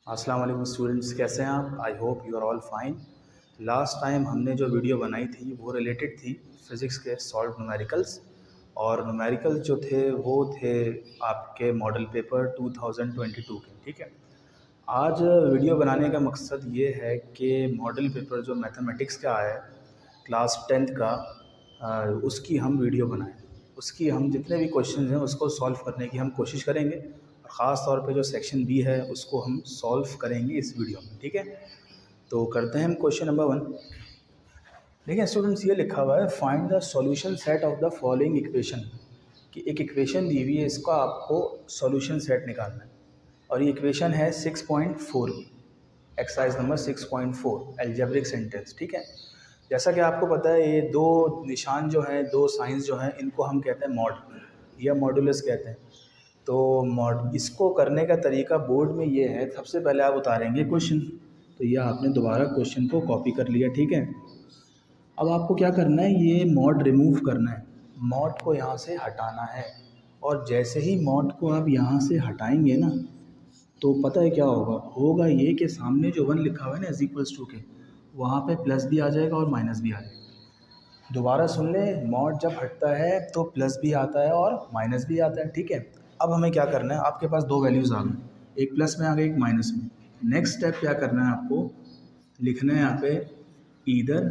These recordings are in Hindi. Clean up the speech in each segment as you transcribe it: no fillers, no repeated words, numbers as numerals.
अस्सलाम वालेकुम स्टूडेंट्स, कैसे हैं आप? I hope you are all fine. Last time हमने जो वीडियो बनाई थी वो रिलेटेड थी फिज़िक्स के सॉल्व न्यूमेरिकल्स, और न्यूमेरिकल्स जो थे वो थे आपके मॉडल पेपर 2022 के। ठीक है, आज वीडियो बनाने का मकसद ये है कि मॉडल पेपर जो मैथमेटिक्स का है क्लास 10th का, उसकी हम वीडियो बनाएं। उसकी हम जितने भी क्वेश्चन हैं उसको सॉल्व करने की हम कोशिश करेंगे, और ख़ास तौर पे जो सेक्शन बी है उसको हम सॉल्व करेंगे इस वीडियो में। ठीक है, तो करते हैं हम क्वेश्चन नंबर 1। देखिए स्टूडेंट्स, ये लिखा हुआ है find the solution set of the following equation. कि एक इक्वेशन दी हुई है, इसका आपको सॉल्यूशन सेट निकालना है, और ये इक्वेशन है 6.4 की, एक्सरसाइज नंबर 6.4 एल्जेब्रिक सेंटेंस। ठीक है, जैसा कि आपको पता है ये दो निशान जो हैं, दो साइंस जो हैं, इनको हम कहते हैं मॉड या मॉडुलस कहते हैं। तो मॉड इसको करने का तरीका बोर्ड में ये है, सबसे पहले आप उतारेंगे क्वेश्चन। तो ये आपने दोबारा क्वेश्चन को कॉपी कर लिया। ठीक है, अब आपको क्या करना है, ये मॉड रिमूव करना है, मॉड को यहाँ से हटाना है। और जैसे ही मॉड को आप यहाँ से हटाएंगे ना, तो पता है क्या होगा ये कि सामने जो 1 लिखा हुआ है ना इज इक्वल्स टू के, वहाँ पे प्लस भी आ जाएगा और माइनस भी आ जाएगा। दोबारा सुन ले, मॉड जब हटता है तो प्लस भी आता है और माइनस भी आता है। ठीक है, अब हमें क्या करना है, आपके पास दो वैल्यूज़ आ गई, एक प्लस में आ गई, एक माइनस में। नेक्स्ट स्टेप क्या करना है, आपको लिखना है यहाँ पे ईदर,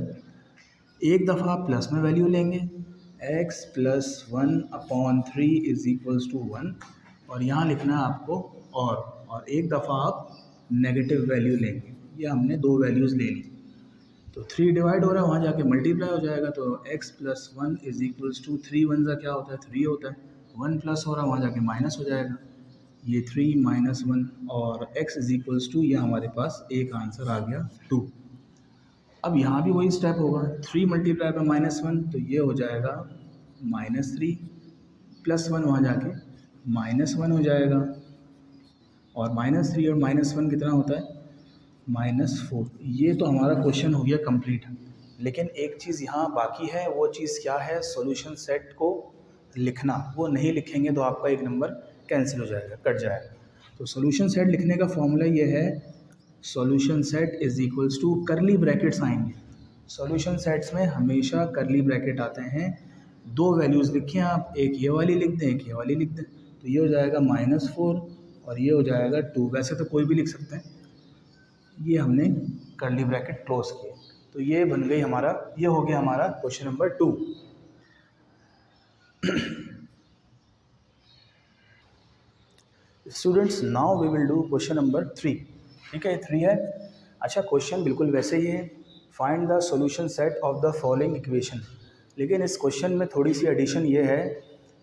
एक दफ़ा आप प्लस में वैल्यू लेंगे x plus 1/3 is equals to 1, और यहाँ लिखना है आपको और एक दफ़ा आप नेगेटिव वैल्यू लेंगे। ये हमने दो वैल्यूज़ ले ली, तो 3 डिवाइड हो रहा है, वहाँ जाके मल्टीप्लाई हो जाएगा। तो x plus 1 is equals to 3 1 का क्या होता है, 3 होता है। 1 प्लस हो रहा है, वहाँ जाके माइनस हो जाएगा, ये 3 माइनस 1, और x इज इक्वल्स टू, ये हमारे पास एक आंसर आ गया 2। अब यहाँ भी वही स्टेप होगा, 3 मल्टीप्लाई बाय -1, तो ये हो जाएगा -3, प्लस 1 वहाँ जाके -1 हो जाएगा, और -3 और -1 कितना होता है, -4। ये तो हमारा क्वेश्चन हो गया कंप्लीट। लेकिन एक चीज़ यहाँ बाकी है, वो चीज़ क्या है, सॉल्यूशन सेट को लिखना। वो नहीं लिखेंगे तो आपका एक नंबर कैंसिल हो जाएगा, कट जाएगा। तो सॉल्यूशन सेट लिखने का फॉर्मूला ये है, solution set is equals to, curly brackets आएंगे। सॉल्यूशन सेट्स में हमेशा करली ब्रैकेट आते हैं। दो वैल्यूज़ लिखें आप, एक ये वाली लिख दें, एक ये वाली लिख दें, तो ये हो जाएगा -4 और ये हो जाएगा 2। वैसे तो कोई भी लिख सकते हैं, ये हमने करली ब्रैकेट क्लोज किए, तो ये बन गई हमारा, ये हो गया हमारा question number 2। Students, now we will do question number 3। ठीक है, 3 है। अच्छा, क्वेश्चन बिल्कुल वैसे ही है, find the solution set of the following equation. लेकिन इस क्वेश्चन में थोड़ी सी एडिशन ये है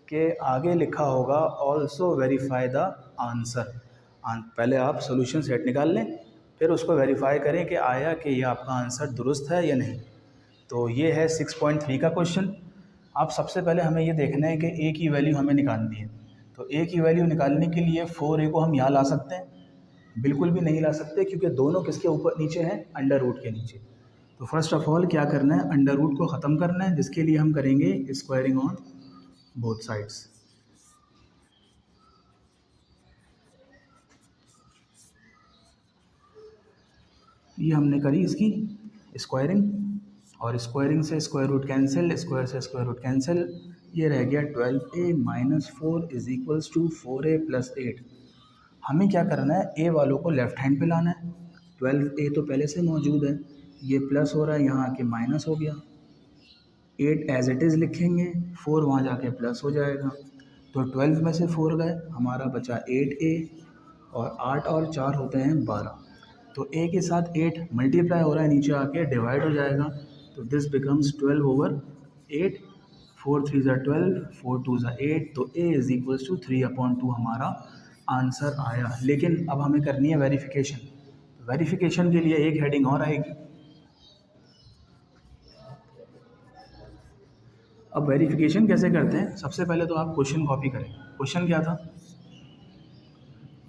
कि आगे लिखा होगा ऑल्सो वेरीफाई द आंसर। पहले आप सॉल्यूशन सेट निकाल लें, फिर उसको वेरीफाई करें कि आया कि ये आपका आंसर दुरुस्त है या नहीं। तो ये है 6.3 का क्वेश्चन। अब सबसे पहले हमें ये देखना है कि ए की वैल्यू हमें निकालनी है। तो ए की वैल्यू निकालने के लिए 4a को हम यहाँ ला सकते हैं, बिल्कुल भी नहीं ला सकते, क्योंकि दोनों किसके ऊपर नीचे हैं, अंडर रूट के नीचे। तो फर्स्ट ऑफ ऑल क्या करना है, अंडर रूट को ख़त्म करना है, जिसके लिए हम करेंगे स्क्वायरिंग ऑन बोथ साइड्स। ये हमने करी इसकी स्क्वायरिंग, और स्क्वायरिंग से स्क्वायर रूट कैंसिल, स्क्वायर से स्क्वायर रूट कैंसिल, ये रह गया 12a minus 4 is equals to 4a plus 8। हमें क्या करना है, ए वालों को लेफ्ट हैंड पे लाना है। 12a तो पहले से मौजूद है, ये प्लस हो रहा है, यहाँ आके माइनस हो गया। 8 एज इट इज़ लिखेंगे, 4 वहाँ जाके प्लस हो जाएगा। तो 12 में से 4 गए, हमारा बचा 8a, और 8 और 4 होते हैं 12। तो a के साथ 8 मल्टीप्लाई हो रहा है, नीचे आके डिवाइड हो जाएगा। तो दिस बिकम्स 12/8, 4 3 ज़ा 12, 4 2 ज़ा 8। तो a इज इक्वल्स टू 3/2 हमारा आंसर आया। लेकिन अब हमें करनी है वेरिफिकेशन। वेरिफिकेशन के लिए एक हेडिंग और आएगी। अब वेरिफिकेशन कैसे करते हैं, सबसे पहले तो आप क्वेश्चन कॉपी करें। क्वेश्चन क्या था,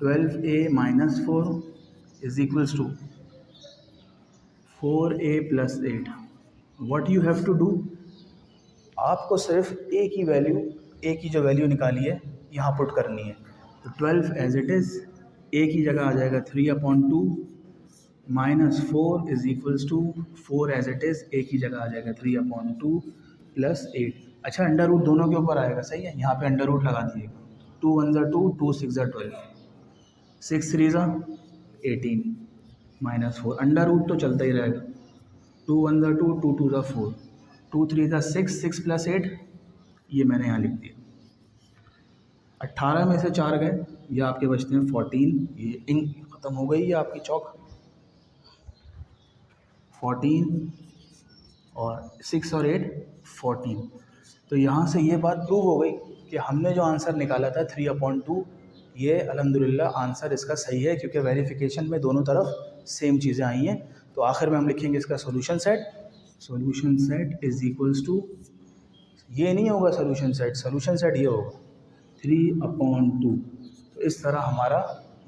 12a minus 4 is equals to 4a plus 8। What you have to do, आपको सिर्फ a की वैल्यू, a की जो वैल्यू निकाली है यहाँ पुट करनी है। तो 12 एज इट इज़, ए की जगह आ जाएगा 3/2 minus 4 is equals to 4 as it is, A की जगह आ जाएगा 3/2 प्लस 8। अच्छा, अंडर रूट दोनों के ऊपर आएगा, सही है, यहाँ पे अंडर रूट लगा दिएगा। 2 1 ज़ा 2, 2 6 ज़ा 12, 6 3 ज़ा 18 माइनस 4, अंडर रूट तो चलता ही रहेगा। 2 1 ज़ा 2, 2 2 ज़ा 4, 2 3 ज़ा 6, 6 प्लस 8, ये मैंने यहाँ लिख दिया। 18 में से 4 गए, ये आपके बचते हैं 14, ये इंक ख़त्म हो गई, ये आपकी चौक। 14 और 6 और 8 14। तो यहाँ से ये बात प्रूव हो गई कि हमने जो आंसर निकाला था 3/2, ये अल्हम्दुलिल्लाह आंसर इसका सही है, क्योंकि वेरिफिकेशन में दोनों तरफ सेम चीज़ें आई हैं। तो आखिर में हम लिखेंगे इसका solution set is equals to, ये नहीं होगा सॉल्यूशन सेट ये होगा 3/2। तो इस तरह हमारा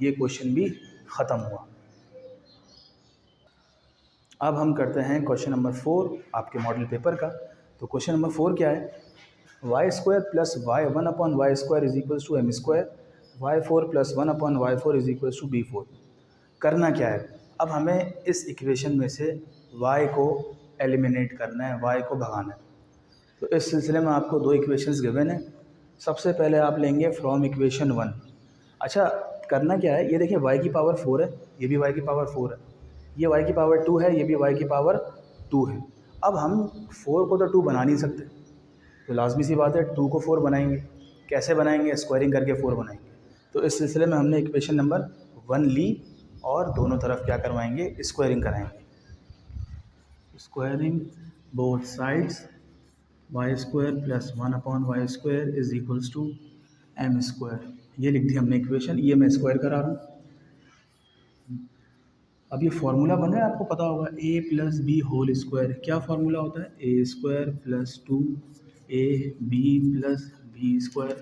ये क्वेश्चन भी ख़त्म हुआ। अब हम करते हैं क्वेश्चन नंबर 4 आपके मॉडल पेपर का। तो क्वेश्चन नंबर 4 क्या है, y² plus y1/y² is equals to m², y4 plus 1/y4 is equals to b4। करना क्या है, अब हमें इस इक्वेशन में से y को एलिमिनेट करना है, y को भगाना है। तो इस सिलसिले में आपको दो इक्वेशंस गिवन है। सबसे पहले आप लेंगे फ्रॉम इक्वेशन 1। अच्छा, करना क्या है, ये देखिए y की पावर 4 है, ये भी y की पावर 4 है, ये y की पावर 2 है, ये भी y की पावर 2 है। अब हम 4 को तो 2 बना नहीं सकते, तो लाजमी सी बात है 2 को 4 बनाएंगे। कैसे बनाएंगे, स्क्वायरिंग करके 4 बनाएंगे। तो इस सिलसिले में हमने इक्वेशन नंबर 1 ली और दोनों तरफ क्या करवाएंगे, स्क्वायरिंग कराएंगे। Squaring both sides, y² plus 1/y² is equals to m²। ये लिख दी हमने इक्वेशन, ये मैं स्क्वायर करा रहा हूँ। अब ये फार्मूला बन रहा है, आपको पता होगा, a plus b whole square. क्या फार्मूला होता है, a² plus 2ab plus b²,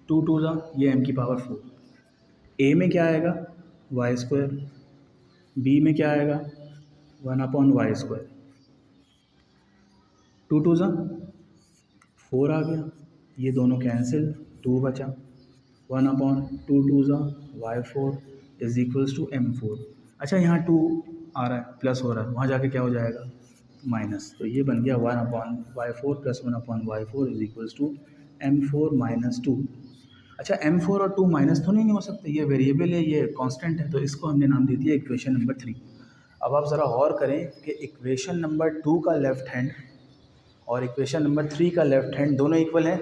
2 2 ज़ा, ये m की पावर 4। a में क्या आएगा, y², b में क्या आएगा, 1/y², 2 2 ज़ा 4 आ गया, ये दोनों कैंसिल, 2 बचा, 1/2 2 ज़ा y4 is equals to m4। अच्छा, यहाँ 2 आ रहा है, प्लस हो रहा है, वहाँ जाके क्या हो जाएगा, माइनस। तो ये बन गया 1/y4 plus 1/y4 is equals to m4 minus 2। अच्छा, m4 और 2 माइनस तो नहीं हो सकते, ये वेरिएबल है, ये कांस्टेंट है, तो इसको हमने नाम दे दिया इक्वेशन नंबर 3। अब आप ज़रा गौर करें कि इक्वेशन नंबर 2 का लेफ़्ट हैंड और इक्वेशन नंबर 3 का लेफ़्ट हैंड दोनों इक्वल हैं।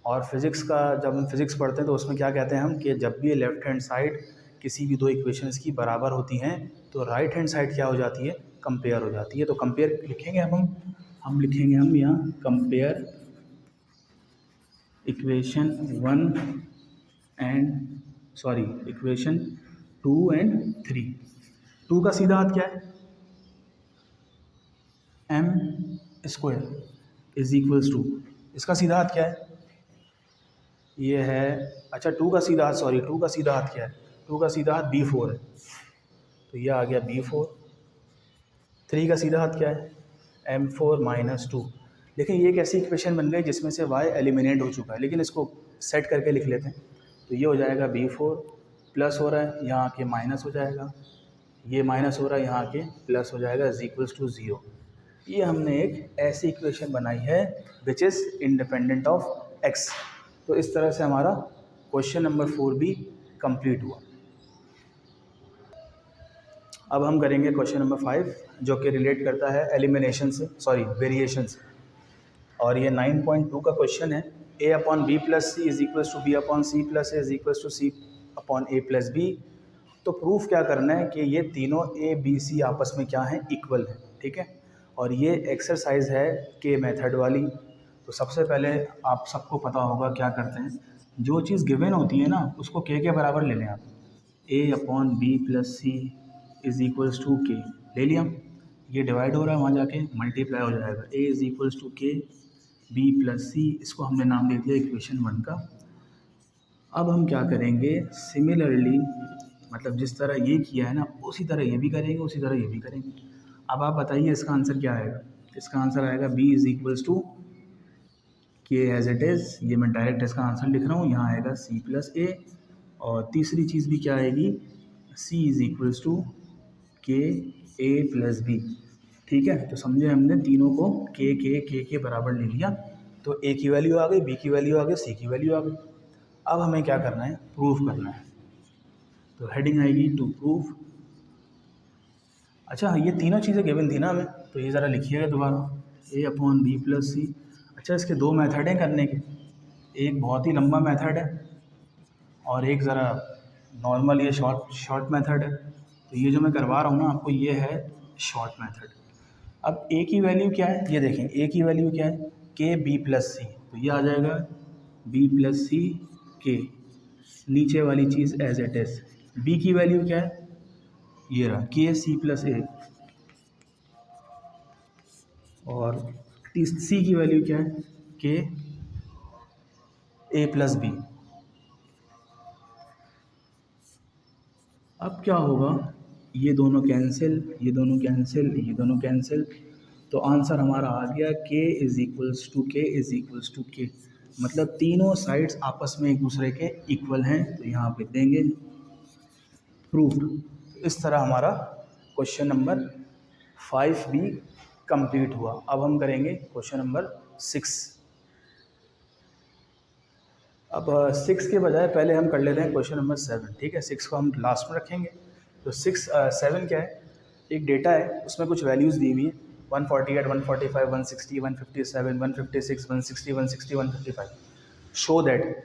और फिज़िक्स का जब हम फिज़िक्स पढ़ते हैं तो उसमें क्या कहते हैं हम, कि जब भी लेफ़्ट हैंड साइड किसी भी दो इक्वेशंस की बराबर होती हैं तो राइट हैंड साइड क्या हो जाती है, कंपेयर हो जाती है। तो कंपेयर लिखेंगे हम लिखेंगे हम यहाँ कंपेयर इक्वेशन 2 एंड 3। 2 का सीधा हाथ क्या है, m² इज इक्वल्स टू, इसका सीधा हाथ क्या है, ये है। अच्छा, 2 का सीधा हाथ, 2 का सीधा हाथ क्या है, 2 का सीधा हाथ b4 है, तो ये आ गया b4। 3 का सीधा हाथ क्या है, m4 माइनस 2। देखिए, ये एक ऐसी इक्वेशन बन गई जिसमें से y एलिमिनेट हो चुका है, लेकिन इसको सेट करके लिख लेते हैं। तो ये हो जाएगा b4, प्लस हो रहा है, यहाँ आके माइनस हो जाएगा, ये माइनस हो रहा है, यहाँ आके प्लस हो जाएगा, इज इक्वल्स टू 0। ये हमने एक ऐसी इक्वेशन बनाई है which is independent of x। तो इस तरह से हमारा क्वेश्चन नंबर 4 भी कंप्लीट हुआ। अब हम करेंगे क्वेश्चन नंबर 5, जो कि रिलेट करता है एलिमिनेशन से, वेरिएशन से। और ये 9.2 का क्वेश्चन है। a/b plus c is equals to b/c plus a is equals to c/a plus b। तो प्रूफ क्या करना है कि ये तीनों a b c आपस में क्या हैं, इक्वल है, ठीक है। और ये एक्सरसाइज है के मेथड वाली। तो सबसे पहले आप सबको पता होगा क्या करते हैं, जो चीज़ गिवन होती है ना उसको के बराबर ले लें आप। a/b plus c is equals to k ले लिया, ये डिवाइड हो रहा है, वहाँ जाके मल्टीप्लाई हो जाएगा, a इज इक्वल्स टू के b प्लस सी, इसको हमने नाम दे दिया इक्वेशन 1 का। अब हम क्या करेंगे, सिमिलरली मतलब जिस तरह ये किया है ना उसी तरह ये भी करेंगे, उसी तरह ये भी करेंगे। अब आप बताइए इसका आंसर क्या आएगा। इसका आंसर आएगा b इज इक्वल्स टू के एज इट इज़। ये मैं डायरेक्ट इसका आंसर लिख रहा हूँ, यहाँ आएगा c प्लस a और तीसरी चीज़ भी क्या आएगी, C इज़ इक्वल्स टू के ए प्लस बी। ठीक है, तो समझे हमने तीनों को के बराबर ले लिया, तो ए की वैल्यू आ गई, बी की वैल्यू आ गई, सी की वैल्यू आ गई। अब हमें क्या करना है, प्रूफ करना है। तो हेडिंग आएगी टू प्रूफ। अच्छा, ये तीनों चीज़ें गिवन थी ना हमें, तो ये ज़रा लिखिएगा दोबारा, ए अपॉन बी प्लस सी। अच्छा, इसके दो मेथड हैं करने के, एक बहुत ही लंबा मेथड है और एक ज़रा नॉर्मल ये शॉर्ट मेथड है। तो ये जो मैं करवा रहा हूँ ना आपको, ये है शॉर्ट मेथड। अब ए की वैल्यू क्या है, ये देखें, ए की वैल्यू क्या है, के बी प्लस सी, तो ये आ जाएगा बी प्लस सी के, नीचे वाली चीज़ एज इट इज़। बी की वैल्यू क्या है, ये रहा के सी प्लस ए, और सी की वैल्यू क्या है, के ए प्लस बी। अब क्या होगा, ये दोनों कैंसिल, ये दोनों कैंसिल, ये दोनों कैंसिल, तो आंसर हमारा आ गया के इज़ इक्वल्स टू के इज़ इक्वल्स टू के, मतलब तीनों साइड्स आपस में एक दूसरे के इक्वल हैं। तो यहाँ पे देंगे प्रूफ। इस तरह हमारा क्वेश्चन नंबर 5 भी कंप्लीट हुआ। अब हम करेंगे क्वेश्चन नंबर 6। अब 6 के बजाय पहले हम कर लेते हैं क्वेश्चन नंबर 7। ठीक है, 6 को हम लास्ट में रखेंगे। तो 7 क्या है, एक डेटा है, उसमें कुछ वैल्यूज़ दी हुई है, 148, 145, 160, 157, 156, 160, 160, 155। शो दैट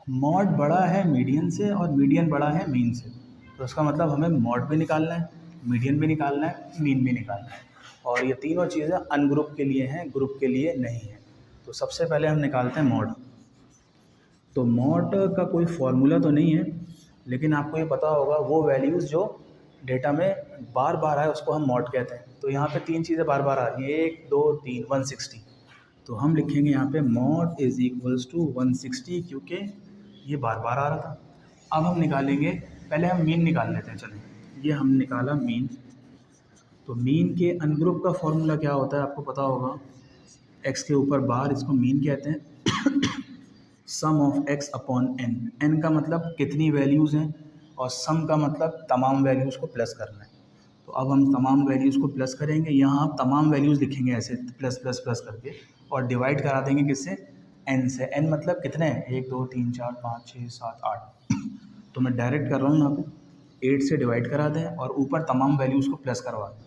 मॉड बड़ा है मीडियन से और मीडियन बड़ा है मीन से। तो इसका मतलब हमें मॉड भी निकालना है, मीडियन भी निकालना है, मीन भी निकालना है, और ये तीनों चीज़ें अनग्रुप के लिए हैं, ग्रुप के लिए नहीं है। तो सबसे पहले हम निकालते हैं मॉड। तो मॉड का कोई फॉर्मूला तो नहीं है, लेकिन आपको ये पता होगा वो वैल्यूज़ जो डेटा में बार बार आए उसको हम मॉड कहते हैं। तो यहाँ पे तीन चीज़ें बार बार आ रही हैं, 1 2 3, 160। तो हम लिखेंगे यहाँ पे मॉड इज़ इक्वल्स टू 160, क्योंकि ये बार बार आ रहा था। अब हम निकालेंगे, पहले हम मीन निकाल लेते हैं। चलिए, ये हम निकाला मीन। तो मीन के अनग्रुप का फॉर्मूला क्या होता है आपको पता होगा, एक्स के ऊपर बार, इसको मीन कहते हैं। Sum of X upon N, N का मतलब कितनी वैल्यूज़ हैं, और सम का मतलब तमाम वैल्यूज़ को प्लस करना है। तो अब हम तमाम वैल्यूज़ को प्लस करेंगे, यहाँ आप तमाम वैल्यूज़ लिखेंगे ऐसे प्लस प्लस प्लस करके, और डिवाइड करा देंगे किससे, एन से। एन मतलब कितने हैं, 1 2 3 4 5 6 7 8। तो मैं डायरेक्ट कर रहा हूँ यहाँ पे, 8 से डिवाइड करा दें और ऊपर तमाम वैल्यूज़ को प्लस करवा दें।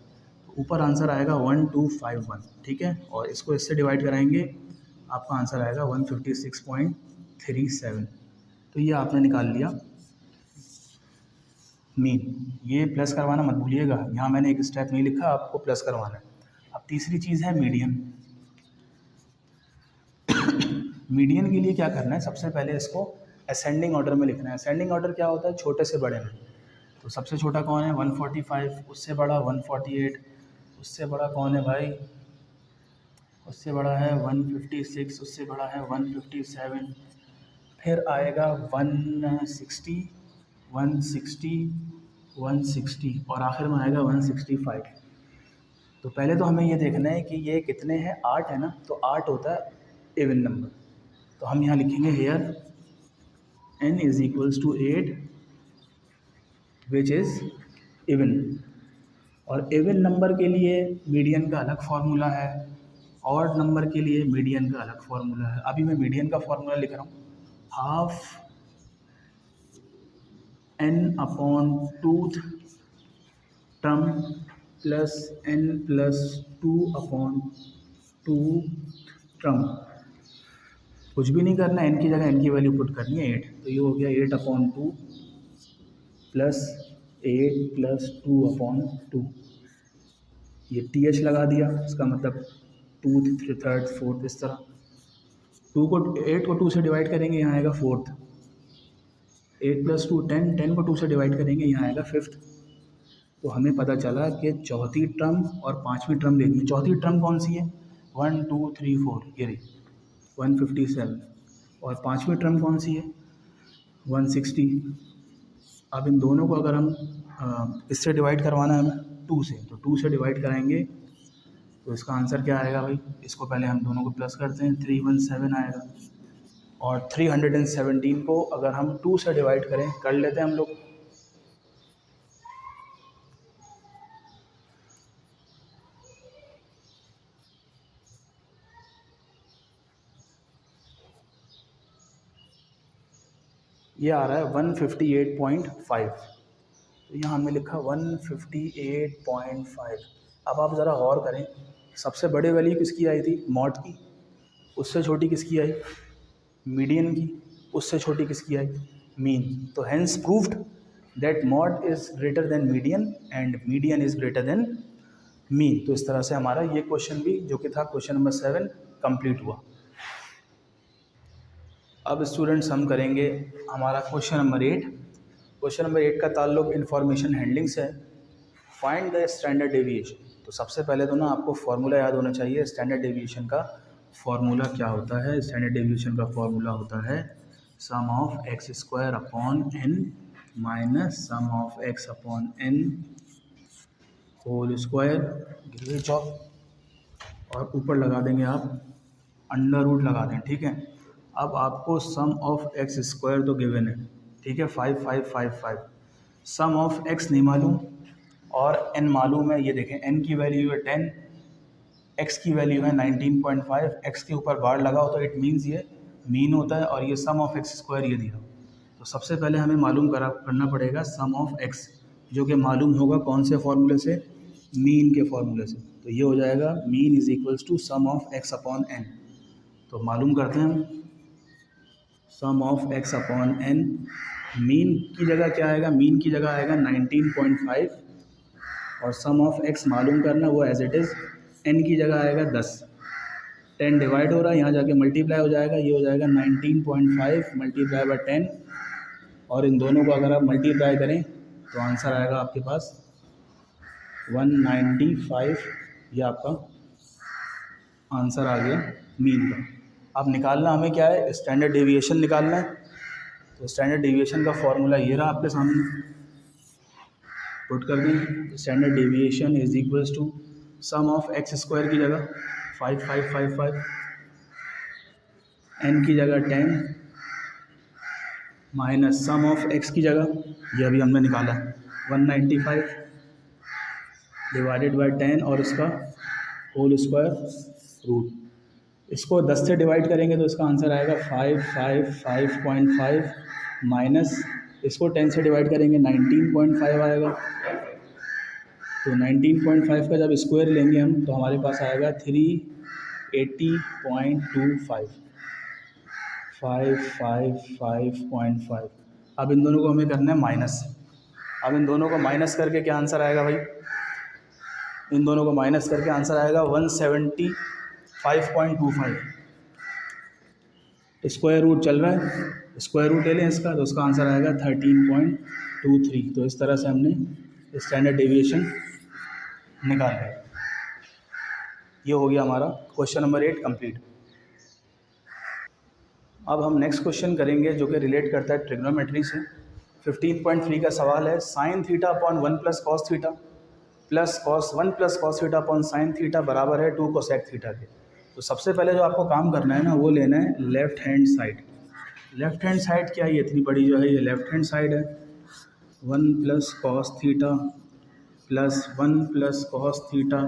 तो ऊपर आंसर आएगा 1251। ठीक है, और इसको इससे डिवाइड कराएंगे, आपका आंसर आएगा 156.37। तो ये आपने निकाल लिया मीन। ये प्लस करवाना मत भूलिएगा, यहाँ मैंने एक स्टेप नहीं लिखा, आपको प्लस करवाना है। अब तीसरी चीज़ है मीडियन। मीडियन के लिए क्या करना है, सबसे पहले इसको असेंडिंग ऑर्डर में लिखना है। असेंडिंग ऑर्डर क्या होता है, छोटे से बड़े में। तो सबसे छोटा कौन है, 145, उससे बड़ा 148, उससे बड़ा कौन है भाई, उससे बड़ा है 156, उससे बड़ा है 157, फिर आएगा 160, 160, 160, और आखिर में आएगा 165। तो पहले तो हमें ये देखना है कि ये कितने हैं, 8 है ना, तो 8 होता है इवन नंबर। तो हम यहाँ लिखेंगे here n is equals to 8 which is even. और इवन नंबर के लिए मीडियन का अलग फार्मूला है, ऑड नंबर के लिए मीडियन का अलग फार्मूला है। अभी मैं मीडियन का फार्मूला लिख रहा हूँ, half n upon tooth term plus n plus 2 upon two term. कुछ भी नहीं करना, n की जगह n की वैल्यू पुट करनी है 8। तो ये हो गया 8 अपॉन 2 प्लस 8 प्लस 2 अपॉन 2। ये th लगा दिया, इसका मतलब टूथ, थर्ड, फोर्थ, इस तरह। 8 को 2 से डिवाइड करेंगे, यहाँ आएगा फोर्थ। 8 प्लस 2 10, 10 को 2 से डिवाइड करेंगे, यहाँ आएगा फिफ्थ। तो हमें पता चला कि चौथी टर्म और पांचवी टर्म लेनी है। चौथी टर्म कौन सी है, 1 2 3 4, ये रही 157, और पांचवी टर्म कौन सी है, 160। अब इन दोनों को अगर हम इससे डिवाइड करवाना है हमें 2 से, तो 2 से डिवाइड कराएंगे, तो इसका आंसर क्या आएगा भाई, इसको पहले हम दोनों को प्लस करते हैं, 317 आएगा। और 317 को अगर हम 2 से डिवाइड करें, कर लेते हैं हम लोग। ये आ रहा है 158.5, तो यहाँ हमने लिखा 158.5। अब आप ज़रा गौर करें, सबसे बड़ी वैल्यू किसकी आई थी? मॉड की। उससे छोटी किसकी आई? मीडियन की। उससे छोटी किसकी आई? मीन। तो hence proved that mod is greater than median and median is greater than mean. तो इस तरह से हमारा ये क्वेश्चन भी, जो कि था क्वेश्चन नंबर 7, कंप्लीट हुआ। अब स्टूडेंट्स हम करेंगे हमारा क्वेश्चन नंबर 8। क्वेश्चन नंबर 8 का ताल्लुक इन्फॉर्मेशन हैंडलिंग से है। Find the standard deviation. तो सबसे पहले तो ना आपको फार्मूला याद होना चाहिए। स्टैंडर्ड डेविएशन का फार्मूला क्या होता है? स्टैंडर्ड डेविएशन का फार्मूला होता है sum of x square upon N minus sum of X upon N whole square given chalk, और ऊपर लगा देंगे आप अंडर रूट लगा दें, ठीक है। अब आपको सम ऑफ एक्स स्क्वायर तो गिवन है, ठीक है, 5555। सम ऑफ एक्स नहीं मालूम और एन मालूम है। ये देखें, एन की वैल्यू है 10, एक्स की वैल्यू है 19.5। एक्स के ऊपर बार लगाओ तो इट मीन्स ये मीन होता है, और ये सम ऑफ एक्स स्क्वायर ये दिया। तो सबसे पहले हमें मालूम करना पड़ेगा सम ऑफ एक्स, जो कि मालूम होगा कौन से फॉर्मूले से? मीन के फॉर्मूले से। तो ये हो जाएगा mean is equals to sum of X upon N. तो मालूम करते हैं हम sum of X upon N. Mean की जगह क्या आएगा? मीन की जगह आएगा 19.5, और सम ऑफ एक्स मालूम करना वो एज इट इज़। एन की जगह आएगा 10। 10 डिवाइड हो रहा है, यहाँ जाके मल्टीप्लाई हो जाएगा। ये हो जाएगा 19.5 मल्टीप्लाई बाय 10, और इन दोनों को अगर आप मल्टीप्लाई करें तो आंसर आएगा आपके पास 195। ये आपका आंसर आ गया मीन का। अब निकालना हमें क्या है? स्टैंडर्ड डेविएशन निकालना है। तो स्टैंडर्ड डेविएशन का फॉर्मूला ये रहा आपके सामने, पुट कर दें। Standard deviation is equals to sum of x square की जगह 5555, एन की जगह 10 माइनस सम ऑफ एक्स की जगह ये अभी हमने निकाला 195 डिवाइडेड बाय 10 और इसका होल स्क्वायर रूट। इसको 10 से डिवाइड करेंगे तो इसका आंसर आएगा 555.5 माइनस इसको 10 से डिवाइड करेंगे 19.5 आएगा। तो 19.5 का जब स्क्वायर लेंगे हम तो हमारे पास आएगा 380.25, 555.5। अब इन दोनों को हमें करना है माइनस। अब इन दोनों को माइनस करके क्या आंसर आएगा भाई? इन दोनों को माइनस करके आंसर आएगा 175.25। स्क्वायर रूट चल रहा है, स्क्वायर रूट ले लें इसका तो उसका आंसर आएगा 13.23। तो इस तरह से हमने स्टैंडर्ड डेविएशन निकाल लिया। ये हो गया हमारा क्वेश्चन नंबर 8 कंप्लीट। अब हम नेक्स्ट क्वेश्चन करेंगे जो कि रिलेट करता है ट्रिग्नोमेट्री से। 15.3 का सवाल है sine theta upon 1 plus cos theta plus cos 1 plus cos theta upon sine theta बराबर है 2 कोसेक थीटा के। तो सबसे पहले जो आपको काम करना है ना वो लेना है left hand side. Left hand side क्या है? ये इतनी बड़ी जो है ये लेफ़्ट हैंड साइड है। 1 plus cos theta plus 1 plus cos theta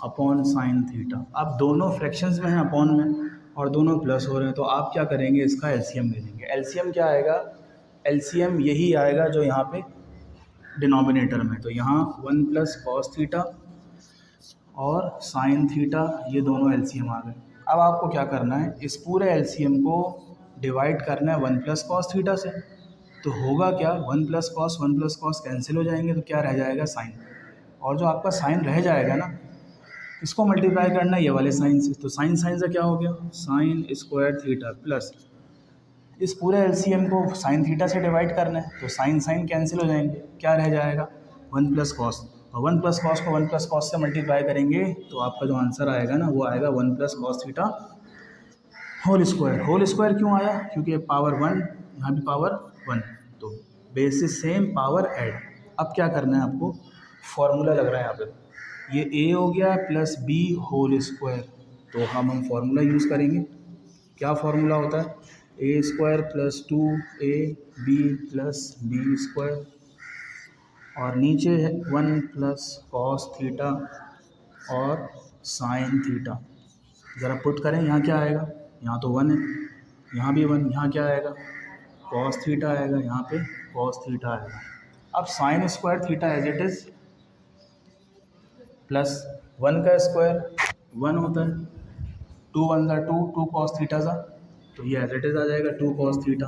upon sine theta. अब दोनों फ्रैक्शंस में हैं अपॉन में और दोनों प्लस हो रहे हैं, तो आप क्या करेंगे? इसका एलसीएम ले लेंगे। एलसीएम क्या आएगा? एलसीएम यही आएगा जो यहाँ पे डिनोमिनेटर में। तो यहाँ 1 प्लस कॉस थीटा और साइन थीटा ये दोनों एलसीएम आ गए। अब आपको क्या करना है? इस पूरे एलसीएम को डिवाइड करना है 1 प्लस कॉस थीटा से। तो होगा क्या? 1 प्लस कॉस कैंसिल हो जाएंगे, तो क्या रह जाएगा? साइन। और जो आपका साइन रह जाएगा ना, इसको मल्टीप्लाई करना है ये वाले साइन से। तो साइन साइन से क्या हो गया? साइन स्क्वायर थीटा प्लस इस पूरे एलसीएम को साइन थीटा से डिवाइड करना है, तो साइन साइन कैंसिल हो जाएंगे, क्या रह जाएगा? 1 प्लस कॉस। और 1 प्लस कॉस को 1 प्लस कॉस से मल्टीप्लाई करेंगे तो आपका जो आंसर आएगा ना वो आएगा 1 plus cos theta whole square. Whole square क्यों आया? क्योंकि पावर 1 यहाँ भी पावर 1, तो बेसिस सेम पावर ऐड। अब क्या करना है आपको? फॉर्मूला लग रहा है यहाँ पे, ये a हो गया प्लस b होल स्क्वायर। तो हम फार्मूला यूज़ करेंगे। क्या फार्मूला होता है? A square plus 2ab plus B square, और नीचे है 1 प्लस कॉस थीटा और साइन थीटा। ज़रा पुट करें, यहाँ क्या आएगा, यहाँ तो 1 है, यहाँ भी 1, यहाँ क्या आएगा कॉस थीटा आएगा, यहाँ पे कॉस थीटा आएगा। अब sine square theta as it is plus 1 का स्क्वायर 1 होता है, 2 1 ज़ा 2, 2 कॉस थीटा ज़ा, तो ये एज इट इज़ आ जाएगा 2 cos theta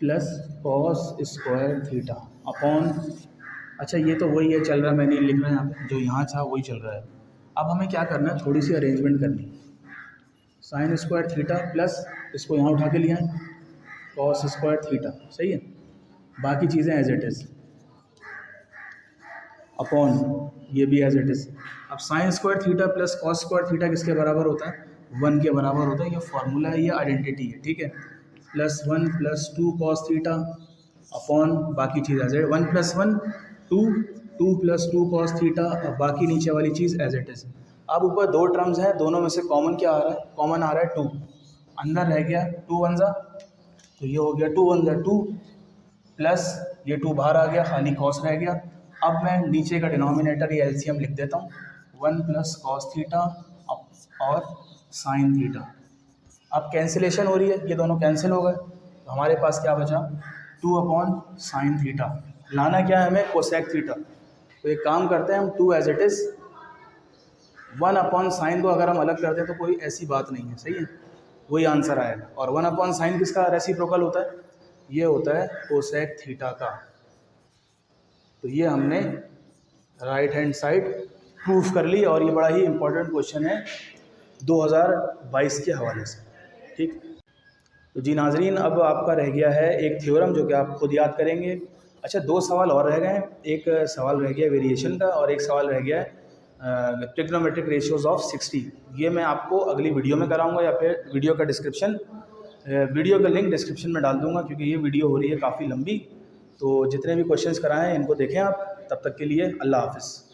plus cos square theta upon, अच्छा ये तो वही है चल रहा है, मैंने लिख रहा है यहाँ पे, जो यहाँ था वही चल रहा है। अब हमें क्या करना है, थोड़ी सी अरेंजमेंट करनी है। साइन स्क्वायर थीटा प्लस इसको यहाँ उठा के लिया है कॉस स्क्वायर थीटा, सही है, बाकी चीज़ें एज इट इज़ अपॉन ये भी एज इट इज़। अब sine square theta plus cos square theta किसके बराबर होता है, 1 के बराबर होता है। ये फार्मूला है, ये आइडेंटिटी है, ठीक है। Plus 1 plus 2 cos theta upon बाकी चीज़ as it, 1 plus 1 2, 2 plus 2 cos theta, अब बाकी नीचे वाली चीज़ एज इट इज़। अब ऊपर दो टर्म्स हैं, दोनों में से कॉमन क्या आ रहा है, कॉमन आ रहा है 2, अंदर रह गया 2 1 ज़ा, तो ये हो गया 2 1 ज़ा 2 प्लस ये 2 बाहर आ गया, खाली कॉस रह गया। अब मैं नीचे का डिनोमिनेटर या एलसीएम लिख देता हूँ, 1 प्लस कॉस थीटा और साइन थीटा। अब कैंसिलेशन हो रही है, ये दोनों कैंसिल हो गए, तो हमारे पास क्या बचा 2 अपॉन साइन थीटा। लाना क्या है हमें, कोसेक थीटा। तो एक काम करते हैं हम, 2 as it is, 1 upon sine को अगर हम अलग कर दें तो कोई ऐसी बात नहीं है, सही है, वही आंसर आएगा। और 1 अपॉन साइन किसका रेसिप्रोकल होता है, ये होता है कोसेक थीटा का। तो ये हमने राइट हैंड साइड प्रूफ कर ली, और ये बड़ा ही इम्पोर्टेंट क्वेश्चन है 2022 के हवाले से, ठीक। तो जी नाजरीन, अब आपका रह गया है एक थ्योरम जो कि आप खुद याद करेंगे। अच्छा, 2 सवाल और रह गए हैं, एक सवाल रह गया वेरिएशन का और एक सवाल रह गया है ट्रिग्नोमेट्रिक रेशियोज ऑफ 60। ये मैं आपको अगली वीडियो में कराऊंगा, या फिर वीडियो का लिंक डिस्क्रिप्शन में डाल दूंगा, क्योंकि ये वीडियो हो रही है काफ़ी लंबी। तो जितने भी क्वेश्चंस कराए हैं इनको देखें आप। तब तक के लिए अल्लाह हाफ़िज़।